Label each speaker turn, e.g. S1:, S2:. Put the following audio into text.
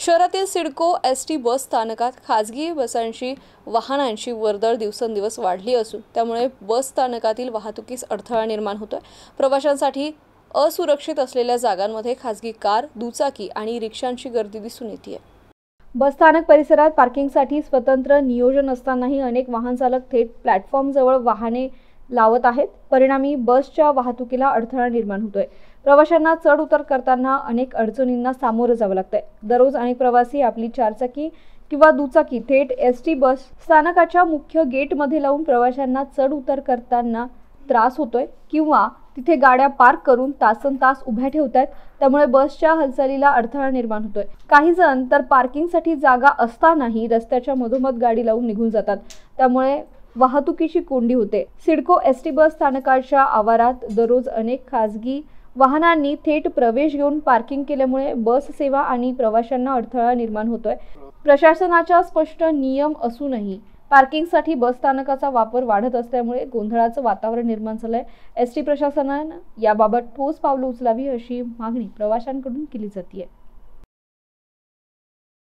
S1: शहरातील CIDCO ST bus स्थानकात खासगी बसांची वाहनांची वर्दळ दिवसेंदिवस वाढली असून त्यामुळे बस स्थानकातील वाहतुकीस अडथळा निर्माण होतोय। प्रवाशांसाठी असुरक्षित असलेल्या जागांमध्ये खासगी कार, दुचाकी आणि रिक्षांची गर्दी दिसून येते।
S2: बस स्थानक परिसरात पार्किंगसाठी स्वतंत्र नियोजन असतानाही अनेक वाहन चालक थेट प्लॅटफॉर्मजवळ वाहने लावत आहेत। परिणामी बसच्या वाहतुकीला अडथळा निर्माण होतोय। प्रवाशांना चढ उतर करताना अनेक अडचणींना सामोरं जावं लागतंय। दररोज अनेक प्रवासी आपली चारचाकी किंवा दुचाकी थेट एसटी बस स्थानकाच्या मुख्य गेटमध्ये लावून प्रवाशांना चढ उतर करताना त्रास होतोय किंवा तिथे गाड्या पार्क करून तासनतास उभ्या ठेवतात। त्यामुळे बसच्या हालचालीला अडथळा निर्माण होतोय। काही जण तर पार्किंगसाठी जागा असतानाही रस्त्याच्या मधोमध गाडी लावून निघून जातात। त्यामुळे वाहतुकीची कोंडी होते। सिडको एसटी बस स्थानकाच्या आवारात दररोज अनेक खासगी वाहनांनी थेट प्रवेश घेऊन पार्किंग केल्यामुळे बस सेवा आणि प्रवाशांना अडथळा निर्माण होतोय। प्रशासनाच्या स्पष्ट नियम असूनही पार्किंगसाठी बस स्थानकाचा वापर वाढत असल्यामुळे गोंधळाचं वातावरण निर्माण झालंय। एसटी प्रशासनाने याबाबत ठोस पावलं उचलावी अशी मागणी प्रवाशांकडून केली जाते।